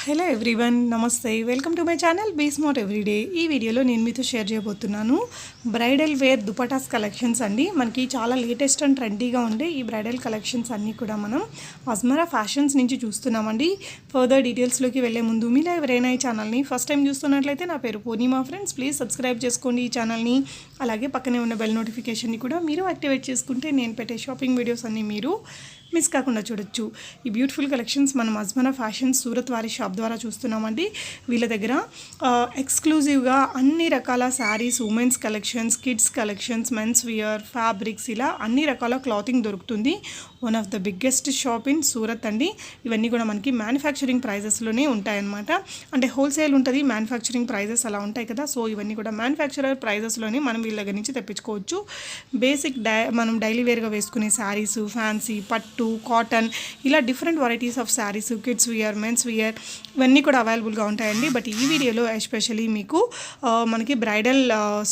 Hello everyone, నమస్తే. Welcome to my channel be smart everyday. ఈ వీడియోలో నేను మీతో షేర్ చేయబోతున్నాను బ్రైడల్ వేర్ దుపటాస్ కలెక్షన్స్ అండి. మనకి చాలా లేటెస్ట్ అండ్ ట్రెండీగా ఉండే ఈ బ్రైడల్ కలెక్షన్స్ అన్నీ కూడా మనం అజ్మరా ఫ్యాషన్స్ నుంచి చూస్తున్నామండి. ఫర్దర్ డీటెయిల్స్లోకి వెళ్ళే ముందు మీలో ఎవరైనా ఈ ఛానల్ని ఫస్ట్ టైం చూస్తున్నట్లయితే నా పేరు పూర్ణిమా ఫ్రెండ్స్. ప్లీజ్ సబ్స్క్రైబ్ చేసుకోండి ఈ ఛానల్ని. అలాగే పక్కనే ఉన్న బెల్ నోటిఫికేషన్ని కూడా మీరు యాక్టివేట్ చేసుకుంటే నేను పెట్టే షాపింగ్ వీడియోస్ అన్నీ మీరు మిస్ కాకుండా చూడొచ్చు. ఈ బ్యూటిఫుల్ కలెక్షన్స్ మనం అజ్మరా ఫ్యాషన్స్ సూరత్ వారి షాప్ ద్వారా చూస్తున్నామండి. వీళ్ళ దగ్గర ఎక్స్క్లూజివ్గా అన్ని రకాల saris, women's collections, kids collections, men's wear, fabrics, ఇలా అన్ని రకాల క్లాతింగ్ దొరుకుతుంది. One of the biggest shop in Surat అండి. ఇవన్నీ కూడా మనకి మ్యానుఫ్యాక్చరింగ్ ప్రైజెస్లోనే ఉంటాయన్నమాట. అంటే హోల్సేల్ ఉంటుంది, మ్యానుఫ్యాక్చరింగ్ ప్రైజెస్ అలా ఉంటాయి కదా. సో ఇవన్నీ కూడా మ్యానుఫ్యాక్చరర్ ప్రైజెస్లోనే మనం వీళ్ళ దగ్గర నుంచి తెప్పించుకోవచ్చు. బేసిక్ మనం డైలీ వేర్గా వేసుకునే శారీస్, ఫ్యాన్సీ, పట్టు, కాటన్, ఇలా different varieties of saris, kids wear, men's wear, ఇవన్నీ కూడా అవైలబుల్గా ఉంటాయండి. బట్ ఈ వీడియోలో ఎస్పెషలీ మీకు మనకి బ్రైడల్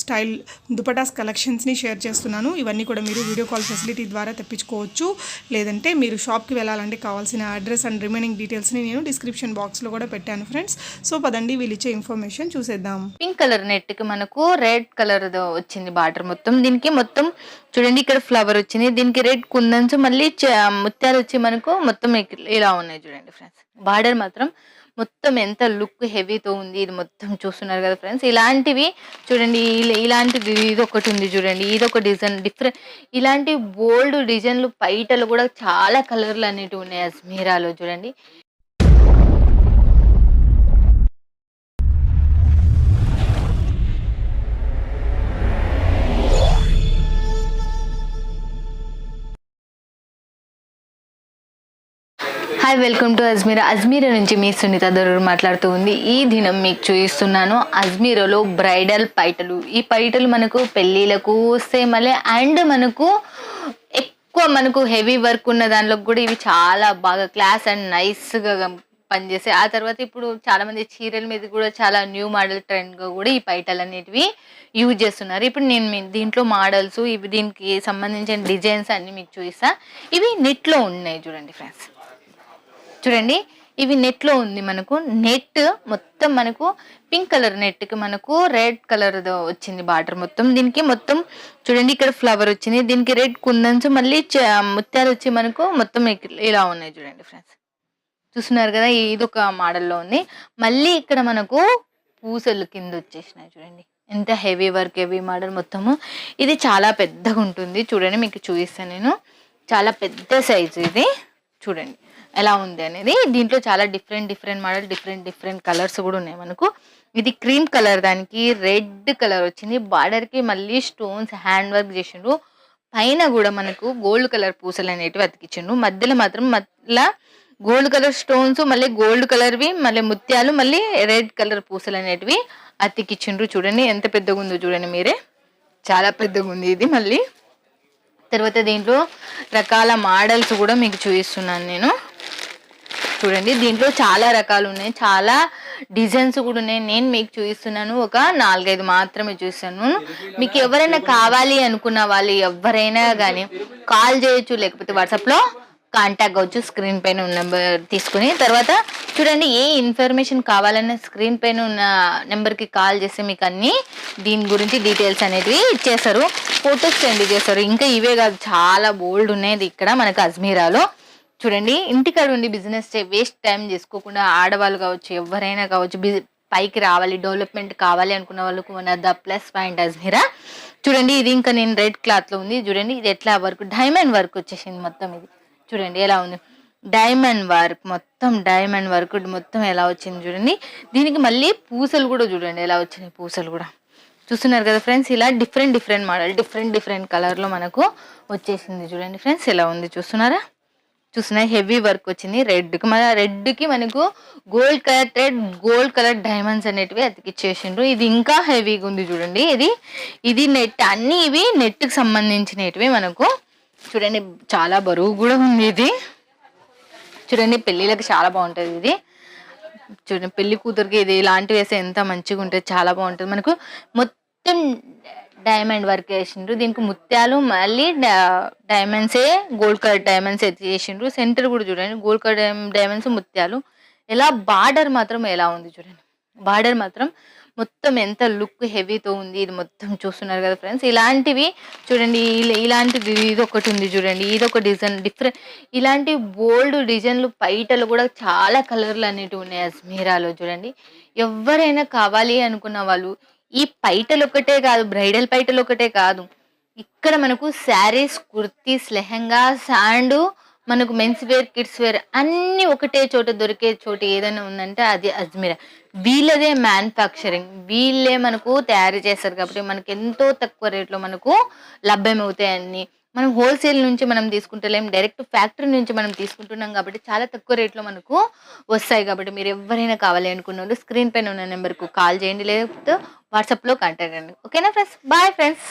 స్టైల్ దుపటాస్ కలెక్షన్స్ని షేర్ చేస్తున్నాను. ఇవన్నీ కూడా మీరు వీడియో కాల్ ఫెసిలిటీ ద్వారా తెప్పించుకోవచ్చు. లేదంటే మీరు షాప్కి వెళ్ళాలంటే కావాల్సిన అడ్రస్ అండ్ రిమైనింగ్ డీటెయిల్స్ని నేను డిస్క్రిప్షన్ బాక్స్లో కూడా పెట్టాను ఫ్రెండ్స్. సో పదండి వీళ్ళు ఇచ్చే ఇన్ఫర్మేషన్ చూసేద్దాం. పింక్ కలర్ నెట్కి మనకు రెడ్ కలర్ వచ్చింది బార్డర్ మొత్తం. దీనికి మొత్తం చూడండి, ఇక్కడ ఫ్లవర్ వచ్చింది, దీనికి రెడ్ కుందన్స్, మళ్ళీ ముత్యాలు వచ్చి మనకు మొత్తం ఇలా ఉన్నాయి చూడండి ఫ్రెండ్స్. బార్డర్ మాత్రం మొత్తం ఎంత లుక్ హెవీతో ఉంది. ఇది మొత్తం చూస్తున్నారు కదా ఫ్రెండ్స్. ఇలాంటివి చూడండి, ఇలాంటిది ఇది ఒకటి ఉంది చూడండి, ఇది ఒక డిజైన్ డిఫరెంట్. ఇలాంటి బోల్డ్ డిజైన్లు పైటలు కూడా చాలా కలర్లు అనేటివి ఉన్నాయి అజ్మీరాలో చూడండి. Hi, welcome to Ajmeera. Ajmeera నుంచి మీ సునీత దరూర్ మాట్లాడుతూ ఉంది. ఈ దినం మీకు చూపిస్తున్నాను అజ్మీరాలో బ్రైడల్ పైటలు. ఈ పైటలు మనకు పెళ్ళిళ్ళకు వస్తే మళ్ళీ అండ్ మనకు ఎక్కువ మనకు హెవీ వర్క్ ఉన్న దాంట్లో కూడా ఇవి చాలా బాగా క్లాస్ అండ్ నైస్గా పనిచేస్తాయి. ఆ తర్వాత ఇప్పుడు చాలా మంది చీరల మీద కూడా చాలా న్యూ మోడల్ ట్రెండ్గా కూడా ఈ పైటలు అనేటివి యూజ్ చేస్తున్నారు. ఇప్పుడు నేను దీంట్లో మోడల్స్, ఇవి దీనికి సంబంధించిన డిజైన్స్ అన్ని మీకు చూపిస్తా. ఇవి నెట్లో ఉన్నాయి చూడండి ఫ్రెండ్స్. చూడండి, ఇవి నెట్లో ఉంది. మనకు నెట్ మొత్తం మనకు పింక్ కలర్ నెట్కి మనకు రెడ్ కలర్ వచ్చింది బార్డర్ మొత్తం. దీనికి మొత్తం చూడండి, ఇక్కడ ఫ్లవర్ వచ్చింది, దీనికి రెడ్ కుందన్స్, మళ్ళీ ముత్యాలు వచ్చి మనకు మొత్తం ఇలా ఉన్నాయి చూడండి ఫ్రెండ్స్. చూస్తున్నారు కదా, ఇది ఒక మోడల్లో ఉంది. మళ్ళీ ఇక్కడ మనకు పూసలు కింద వచ్చేసినాయి చూడండి. ఎంత హెవీ వర్క్, హెవీ మోడల్ మొత్తము. ఇది చాలా పెద్దగా ఉంటుంది చూడండి, మీకు చూపిస్తాను నేను. చాలా పెద్ద సైజు ఇది. చూడండి ఎలా ఉంది అనేది. దీంట్లో చాలా డిఫరెంట్ మోడల్, డిఫరెంట్ కలర్స్ కూడా ఉన్నాయి మనకు. ఇది క్రీమ్ కలర్, దానికి రెడ్ కలర్ వచ్చింది. బార్డర్కి మళ్ళీ స్టోన్స్ హ్యాండ్ వర్క్ చేసిండ్రు. పైన కూడా మనకు గోల్డ్ కలర్ పూసలు అనేటివి అతికిచ్చిండ్రు. మధ్యలో మాత్రం మళ్ళీ గోల్డ్ కలర్ స్టోన్స్, మళ్ళీ గోల్డ్ కలర్వి, మళ్ళీ ముత్యాలు, మళ్ళీ రెడ్ కలర్ పూసలు అనేటివి అతికిచ్చిండ్రు. చూడండి ఎంత పెద్దగా ఉందో చూడండి మీరే, చాలా పెద్దగా ఉంది ఇది. మళ్ళీ తర్వాత దీంట్లో రకాల మోడల్స్ కూడా మీకు చూపిస్తున్నాను నేను. చూడండి, దీంట్లో చాలా రకాలు ఉన్నాయి, చాలా డిజైన్స్ కూడా ఉన్నాయి. నేను మీకు చూపిస్తున్నాను, ఒక 4-5 మాత్రమే చూపిస్తాను. మీకు ఎవరైనా కావాలి అనుకున్న వాళ్ళు ఎవరైనా కానీ కాల్ చేయొచ్చు, లేకపోతే వాట్సాప్లో కాంటాక్ట్ అవ్వచ్చు. స్క్రీన్ పైన ఉన్న నెంబర్ తీసుకుని తర్వాత చూడండి, ఏ ఇన్ఫర్మేషన్ కావాలన్నా స్క్రీన్ పైన ఉన్న నెంబర్కి కాల్ చేస్తే మీకు అన్నీ దీని గురించి డీటెయిల్స్ అనేటివి ఇచ్చేస్తారు, ఫొటోస్ సెండ్ చేస్తారు. ఇంకా ఇవే కాదు, చాలా బోల్డ్ ఉన్నాయి ఇక్కడ మనకు అజ్మీరాలో. చూడండి, ఇంటికాడ ఉండి బిజినెస్ వేస్ట్ టైం చేసుకోకుండా ఆడవాళ్ళు కావచ్చు, ఎవరైనా కావచ్చు, పైకి రావాలి, డెవలప్మెంట్ కావాలి అనుకున్న వాళ్ళకు one of the plus point Ajmeera. చూడండి, ఇది ఇంకా నేను రెడ్ క్లాత్లో ఉంది చూడండి. ఇది ఎట్లా వర్క్, డైమండ్ వర్క్ వచ్చేసింది మొత్తం. ఇది చూడండి ఎలా ఉంది, డైమండ్ వర్క్ మొత్తం, డైమండ్ వర్క్ మొత్తం ఎలా వచ్చింది చూడండి. దీనికి మళ్ళీ పూసలు కూడా చూడండి ఎలా వచ్చినాయి, పూసలు కూడా చూస్తున్నారు కదా ఫ్రెండ్స్. ఇలా డిఫరెంట్ మోడల్, డిఫరెంట్ కలర్లో మనకు వచ్చేసింది చూడండి ఫ్రెండ్స్. ఎలా ఉంది చూస్తున్నారా? హెవీ వర్క్ వచ్చింది రెడ్కి. మన రెడ్కి మనకు gold colour thread, gold colour diamonds అనేటివి అతికిచ్చేసిండ్రు. ఇది ఇంకా హెవీగా ఉంది చూడండి. ఇది నెట్, అన్ని ఇవి నెట్కి సంబంధించినవి మనకు. చూడండి చాలా బరువు కూడా ఉంది ఇది. చూడండి, పెళ్ళిళ్ళకి చాలా బాగుంటుంది ఇది. చూడండి, పెళ్లి కూతురికి ఇది ఇలాంటివి వేస్తే ఎంత మంచిగా ఉంటుంది, చాలా బాగుంటుంది. మనకు మొత్తం డైమండ్ వర్క్ వేసిండ్రు. దీనికి ముత్యాలు, మళ్ళీ డైమండ్సే, గోల్డ్ కలర్ డైమండ్స్ చేసిండ్రు. సెంటర్ కూడా చూడండి, గోల్డ్ కలర్ డైమండ్స్, ముత్యాలు ఎలా బార్డర్ మాత్రం ఎలా ఉంది చూడండి. బార్డర్ మాత్రం మొత్తం ఎంత లుక్ హెవీతో ఉంది. ఇది మొత్తం చూస్తున్నారు కదా ఫ్రెండ్స్. ఇలాంటివి చూడండి, ఇలాంటిది ఇదొకటి ఉంది చూడండి, ఇదొక డిజైన్ డిఫరెంట్. ఇలాంటి బోల్డ్ డిజైన్లు పైటలు కూడా చాలా కలర్లు అనేటివి ఉన్నాయి అజ్మీరాలో చూడండి. ఎవరైనా కావాలి అనుకున్న వాళ్ళు ఈ పైటలు ఒకటే కాదు, బ్రైడల్ పైటలు ఒకటే కాదు, ఇక్కడ మనకు శారీస్, కుర్తీస్, లెహంగాస్ అండ్ మనకు మెన్స్ వేర్, కిడ్స్ వేర్ అన్ని ఒకటే చోట దొరికే చోట ఏదైనా ఉందంటే అది అజ్మీరా. వీళ్ళదే మ్యానుఫ్యాక్చరింగ్, వీళ్ళే మనకు తయారు చేస్తారు కాబట్టి మనకు ఎంతో తక్కువ రేట్లో మనకు లభ్యమవుతాయి అన్ని. మనం హోల్సేల్ నుంచి మనం తీసుకుంటలేం, డైరెక్ట్ ఫ్యాక్టరీ నుంచి మనం తీసుకుంటున్నాం కాబట్టి చాలా తక్కువ రేట్లో మనకు వస్తాయి. కాబట్టి మీరు ఎవరైనా కావాలి అనుకున్న వాళ్ళు స్క్రీన్ పైన ఉన్న నెంబర్కు కాల్ చేయండి, లేకపోతే వాట్సాప్లో కాంటాక్ట్ అండి. ఓకేనా ఫ్రెండ్స్, బాయ్ ఫ్రెండ్స్.